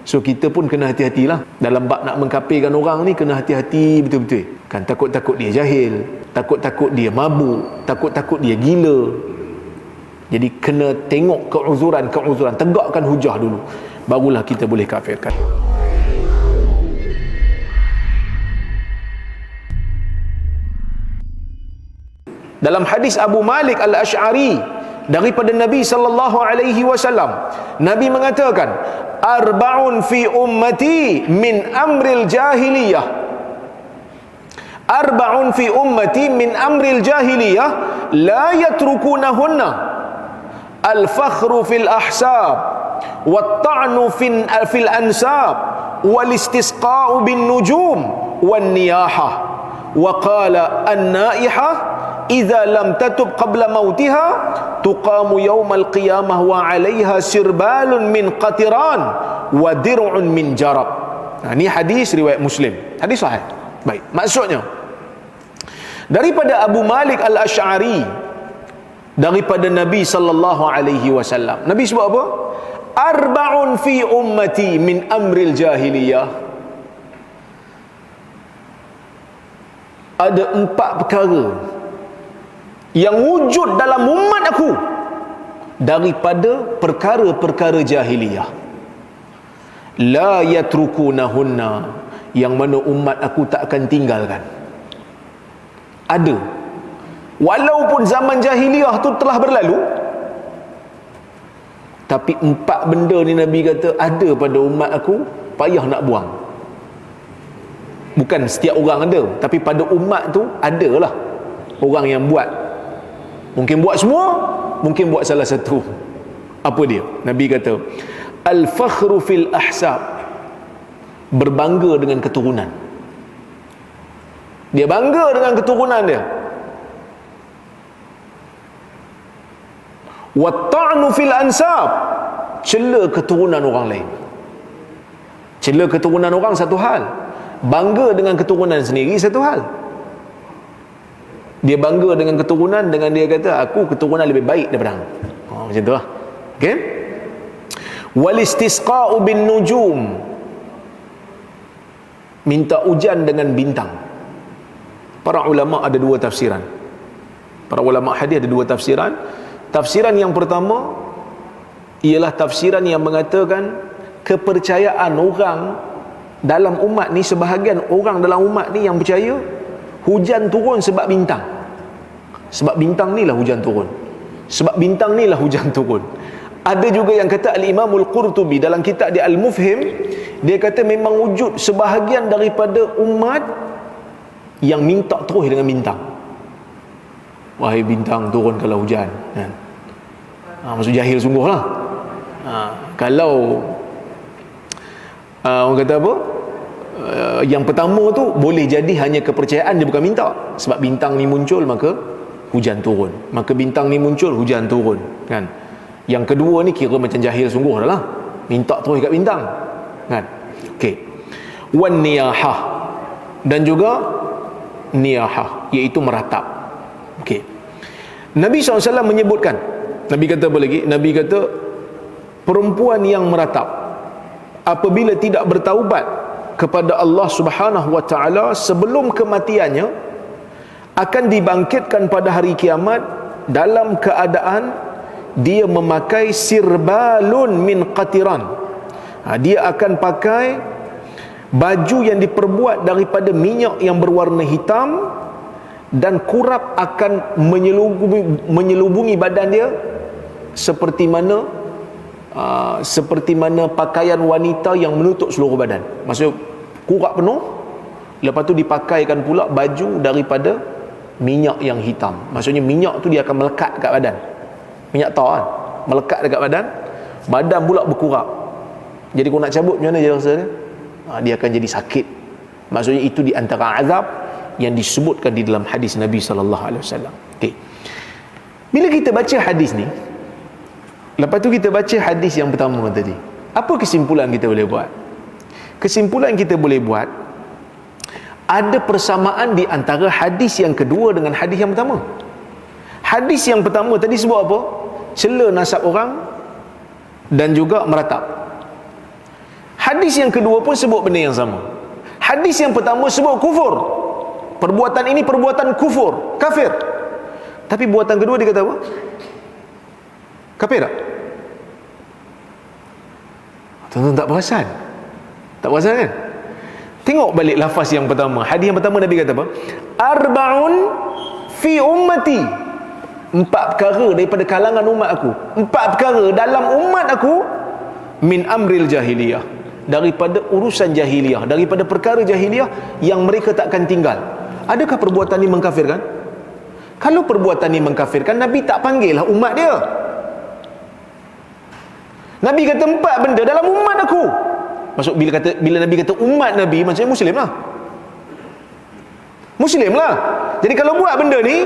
So kita pun kena hati-hatilah dalam bab nak mengkafirkan orang ni, kena hati-hati betul-betul. Kan takut-takut dia jahil, takut-takut dia mabuk, takut-takut dia gila. Jadi kena tengok keuzuran, tegakkan hujah dulu, barulah kita boleh kafirkan. Dalam hadis Abu Malik Al-Asy'ari daripada Nabi sallallahu alaihi wasallam, Nabi mengatakan, arba'un fi ummati min amril jahiliyah. Arba'un fi ummati min amril jahiliyah la yatrukunahunna al-fakhru fil ahsab wat-ta'nu fil ansab wal-istisqa'u bin nujum wan niyahah wa qala an-naihah idza lam tatub qabla mautiha tuqamu yaumal qiyamah wa 'alaiha sirbalun min qatiran wa dir'un min jarab. Ini hadis riwayat Muslim, hadis sahih. Baik, maksudnya daripada Abu Malik Al-Asy'ari daripada Nabi sallallahu alaihi wasallam, Nabi sebut apa? Arba'un fi ummati min amril jahiliyah. Ada 4 perkara yang wujud dalam umat aku daripada perkara-perkara jahiliyah. La yatrukunahunna, yang mana umat aku tak akan tinggalkan. Ada, walaupun zaman jahiliyah tu telah berlalu, tapi 4 benda ni Nabi kata ada pada umat aku, payah nak buang. Bukan setiap orang ada, tapi pada umat tu adalah orang yang buat. Mungkin buat semua, mungkin buat salah satu. Apa dia? Nabi kata, al-fakhru fil ahsab, berbangga dengan keturunan. Dia bangga dengan keturunan dia. Wat-ta'nu fil ansab, cela keturunan orang lain. Cela keturunan orang satu hal, bangga dengan keturunan sendiri satu hal. Dia bangga dengan keturunan, dengan dia kata aku keturunan lebih baik daripada hang. Macam tu lah. Okey. Wal istisqa'u bin nujum, minta hujan dengan bintang. Para ulama ada 2 tafsiran. Para ulama hadis ada 2 tafsiran. Tafsiran yang pertama ialah tafsiran yang mengatakan kepercayaan orang dalam umat ni, sebahagian orang dalam umat ni yang percaya hujan turun sebab bintang. Sebab bintang ni lah hujan turun. Sebab bintang ni lah hujan turun. Ada juga yang kata, Al-Imamul Qurtubi dalam kitab dia Al-Mufhim, dia kata memang wujud sebahagian daripada umat yang minta terus dengan bintang. Wahai bintang, turunkanlah hujan. Maksud jahil sungguh lah. Kalau orang kata apa, yang pertama tu boleh jadi hanya kepercayaan, dia bukan minta. Sebab bintang ni muncul maka hujan turun, maka bintang ni muncul hujan turun, kan. Yang kedua ni kira macam jahil sungguh dah lah, minta terus kat bintang, kan. Okey. Wan niyahah, dan juga niyahah, iaitu meratap. Okey. Nabi SAW menyebutkan, Nabi kata apa lagi? Nabi kata perempuan yang meratap apabila tidak bertaubat kepada Allah Subhanahu wa taala sebelum kematiannya, akan dibangkitkan pada hari kiamat dalam keadaan dia memakai sirbalun min qatiran. Dia akan pakai baju yang diperbuat daripada minyak yang berwarna hitam, dan kurap akan menyelubungi badan dia seperti mana pakaian wanita yang menutup seluruh badan. Maksudnya kurap penuh, lepas tu dipakaikan pula baju daripada minyak yang hitam. Maksudnya minyak tu dia akan melekat dekat badan. Minyak tar kan, melekat dekat badan, badan pula berkurap. Jadi kau nak cabut macam mana je rasa dia? Dia akan jadi sakit. Maksudnya itu di antara azab yang disebutkan di dalam hadis Nabi sallallahu alaihi wasallam. Okey. Bila kita baca hadis ni, lepas tu kita baca hadis yang pertama tadi, apa kesimpulan kita boleh buat? Kesimpulan kita boleh buat, ada persamaan di antara hadis yang kedua dengan hadis yang pertama. Hadis yang pertama tadi sebut apa? Cela nasab orang dan juga meratap. Hadis yang kedua pun sebut benda yang sama. Hadis yang pertama sebut kufur. Perbuatan ini perbuatan kufur, kafir. Tapi buatan kedua dia kata apa? Kafir tak? Tuan-tuan tak perasan? Tak perasan kan? Tengok balik lafaz yang pertama. Hadis yang pertama Nabi kata apa? Arba'un fi ummati. 4 perkara daripada kalangan umat aku. 4 perkara dalam umat aku min amril jahiliyah. Daripada urusan jahiliyah, daripada perkara jahiliyah yang mereka takkan tinggal. Adakah perbuatan ini mengkafirkan? Kalau perbuatan ini mengkafirkan, Nabi tak panggil lah umat dia. Nabi kata 4 benda dalam umat aku. Maksud bila Nabi kata umat Nabi, maksudnya Muslim lah. Muslim lah. Jadi kalau buat benda ni,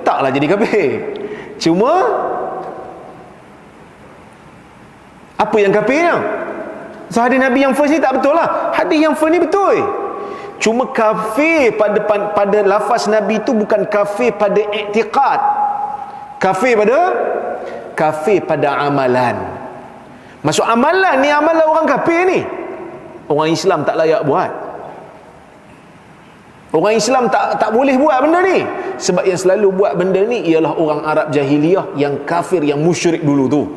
taklah jadi kafir. Cuma apa yang kafirnya? So hadis Nabi yang first ni tak betul lah. Hadis yang first ni betul. Cuma kafir pada lafaz Nabi tu bukan kafir pada i'tiqad. Kafir pada amalan. Maksud amalan ni amalan orang kafir ni. Orang Islam tak layak buat. Orang Islam tak boleh buat benda ni. Sebab yang selalu buat benda ni ialah orang Arab jahiliyah yang kafir, yang musyrik dulu tu.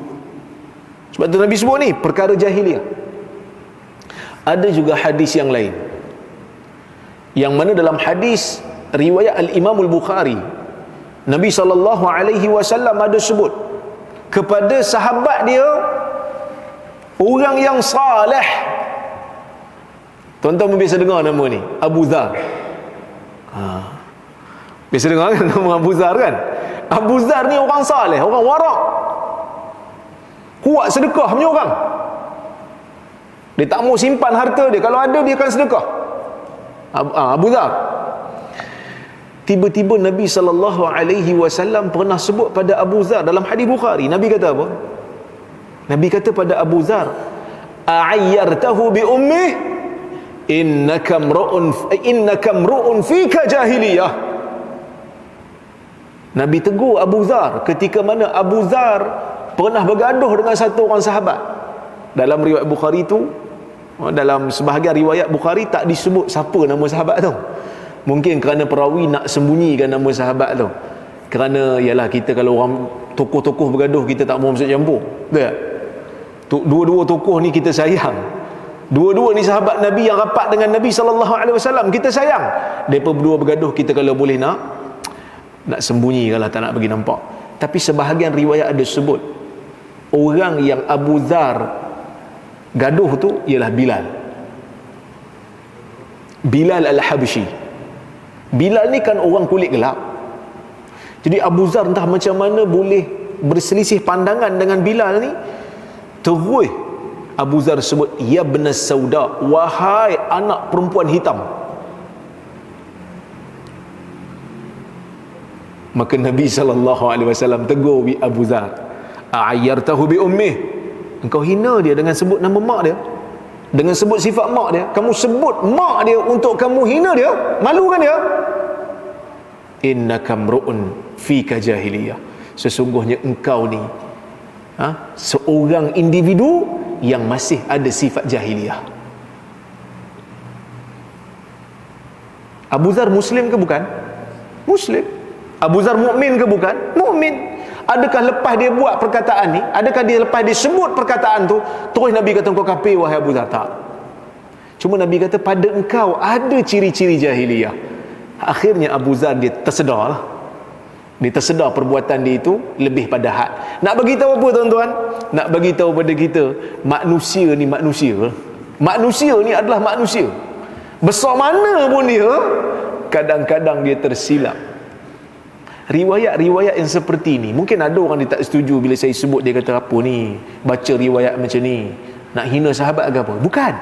Sebab tu Nabi sebut ni perkara jahiliyah. Ada juga hadis yang lain, yang mana dalam hadis riwayat Al-Imam Al-Bukhari, Nabi SAW ada sebut kepada sahabat dia, orang yang saleh. Tuan-tuan biasa dengar nama ni, Abu Dhar. Biasa dengar kan nama Abu Dhar kan? Abu Dhar ni orang saleh, orang warak, kuat sedekah punya orang. Dia tak mau simpan harta dia, kalau ada dia akan sedekah. Abu Dhar. Tiba-tiba Nabi SAW pernah sebut pada Abu Dhar dalam hadis Bukhari. Nabi kata apa? Nabi kata pada Abu Dhar, a'ayyartahu bi ummih innaka mru'un fika jahiliyah. Nabi tegur Abu Dhar ketika mana Abu Dhar pernah bergaduh dengan satu orang sahabat. Dalam riwayat Bukhari tu, dalam sebahagian riwayat Bukhari tak disebut siapa nama sahabat tu. Mungkin kerana perawi nak sembunyikan nama sahabat tu. Kerana ialah kita kalau orang tokoh-tokoh bergaduh, kita tak mahu masuk campur. Betul tak? Dua-dua tokoh ni kita sayang. Dua-dua ni sahabat Nabi yang rapat dengan Nabi SAW, kita sayang. Mereka berdua bergaduh, kita kalau boleh nak sembunyi, kalau tak nak bagi nampak. Tapi sebahagian riwayat ada sebut orang yang Abu Dhar gaduh tu ialah Bilal Al-Habsyi. Bilal ni kan orang kulit gelap. Jadi Abu Dhar entah macam mana boleh berselisih pandangan dengan Bilal ni. Terus Abu Dhar sebut, ya ibn Sauda, wahai anak perempuan hitam. Maka Nabi SAW tegur Abu Dhar, a'ayyartahu bi ummih. Engkau hina dia dengan sebut nama mak dia, dengan sebut sifat mak dia. Kamu sebut mak dia untuk kamu hina dia, malukan dia. Innaka mru'un fika jahiliyah. Sesungguhnya engkau ni seorang individu yang masih ada sifat jahiliyah. Abu Dhar Muslim ke bukan? Muslim. Abu Dhar mukmin ke bukan? Mukmin. Adakah lepas dia buat perkataan ni, adakah dia lepas dia sebut perkataan tu terus Nabi kata engkau kafir wahai Abu Dhar? Tak. Cuma Nabi kata pada engkau ada ciri-ciri jahiliyah. Akhirnya Abu Dhar dia tersedar lah. Dia tersedar perbuatan dia itu lebih pada had. Nak bagi tahu apa tuan-tuan? Nak bagi tahu pada kita, manusia ni manusia. Manusia ni adalah manusia. Besar mana pun dia, kadang-kadang dia tersilap. Riwayat-riwayat yang seperti ni, mungkin ada orang dia tak setuju bila saya sebut, dia kata apa ni, baca riwayat macam ni, nak hina sahabat ke apa? Bukan.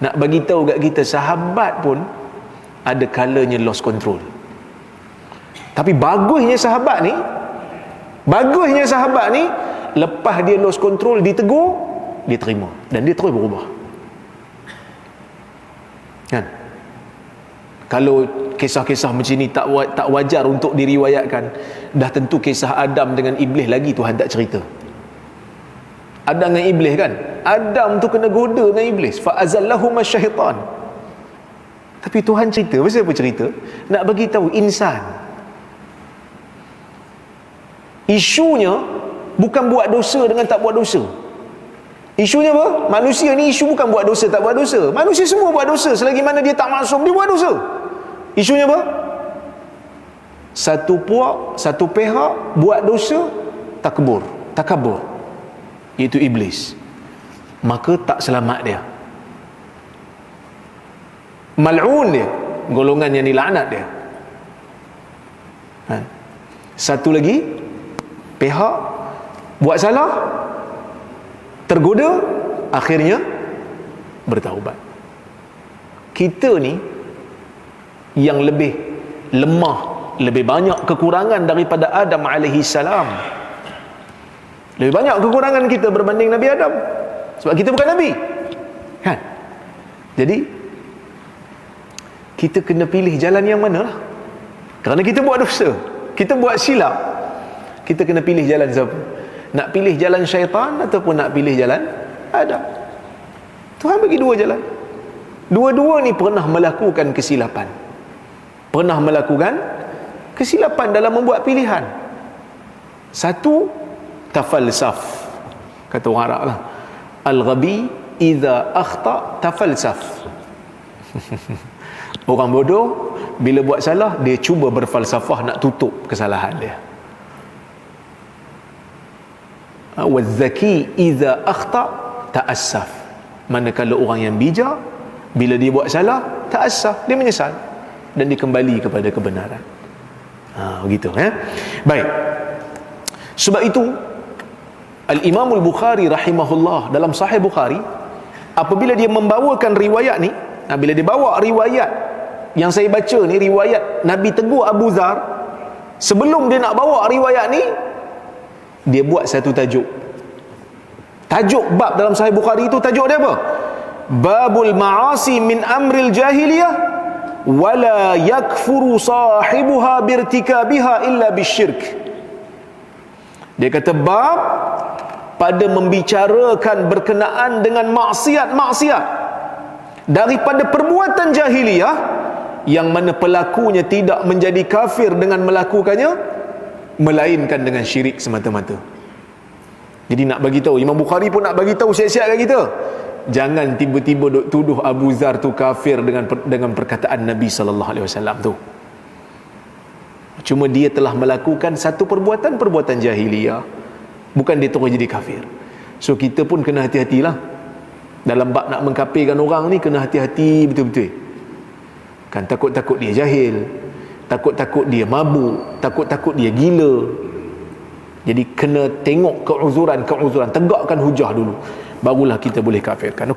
Nak bagi tahu kat kita, sahabat pun ada kalanya lost control. Tapi bagusnya sahabat ni, lepas dia lost control, ditegur, dia terima dan dia terus berubah. Kan? Kalau kisah-kisah macam ni tak wajar untuk diriwayatkan, dah tentu kisah Adam dengan Iblis lagi Tuhan tak cerita. Adam dengan Iblis kan, Adam tu kena goda dengan iblis, fa azallahuma syaitan. Tapi Tuhan cerita, pasal apa cerita? Nak bagi tahu insan, isunya bukan buat dosa dengan tak buat dosa. Isunya apa? Manusia ni isu bukan buat dosa tak buat dosa. Manusia semua buat dosa, selagi mana dia tak maksum dia buat dosa. Isunya apa? Satu pihak buat dosa, takabur, iaitu iblis, maka tak selamat dia, mal'un dia, golongan yang dilaknat dia. Satu lagi pihak buat salah, tergoda, akhirnya bertaubat. Kita ni yang lebih lemah, lebih banyak kekurangan daripada Adam alaihi salam. Lebih banyak kekurangan kita berbanding Nabi Adam, sebab kita bukan Nabi, kan? Jadi kita kena pilih jalan yang mana lah. Kerana kita buat dosa, kita buat silap, kita kena pilih jalan siapa? Nak pilih jalan syaitan ataupun nak pilih jalan Adam? Tuhan bagi dua jalan. Dua-dua ni pernah melakukan kesilapan, pernah melakukan kesilapan dalam membuat pilihan. Satu, tafalsaf, kata orang Arab lah, al-ghabi idza akhta tafalsaf. Orang bodoh bila buat salah, dia cuba berfalsafah nak tutup kesalahan dia. Waz-zaki idza akhta ta'assaf. Manakala orang yang bijak, bila dia buat salah, ta'assaf, dia menyesal dan dia kembali kepada kebenaran. Begitu, ya. Baik. Sebab itu Al-Imam Al-Bukhari rahimahullah dalam Sahih Bukhari, apabila dia membawakan riwayat ni, bila dia bawa riwayat yang saya baca ni, riwayat Nabi tegur Abu Dhar, sebelum dia nak bawa riwayat ni, dia buat satu tajuk. Tajuk bab dalam Sahih Bukhari itu, tajuk dia apa? Babul ma'asi min amril jahiliyah wala yakfuru sahibuha birtikabiha illa bisyirk. Dia kata bab pada membicarakan berkenaan dengan maksiat-maksiat daripada perbuatan jahiliyah, yang mana pelakunya tidak menjadi kafir dengan melakukannya, melainkan dengan syirik semata-mata. Jadi nak bagi tahu, Imam Bukhari pun nak bagi tahu siap-siap kat kita, jangan tiba-tiba duk tuduh Abu Zar tu kafir dengan perkataan Nabi sallallahu alaihi wasallam tu. Cuma dia telah melakukan satu perbuatan jahiliyah, bukan dia terus jadi kafir. So kita pun kena hati-hatilah dalam bab nak mengkafirkan orang ni, kena hati-hati betul-betul. Kan takut-takut dia jahil, takut-takut dia mabuk, takut-takut dia gila. Jadi kena tengok keuzuran, tegakkan hujah dulu, barulah kita boleh kafirkan.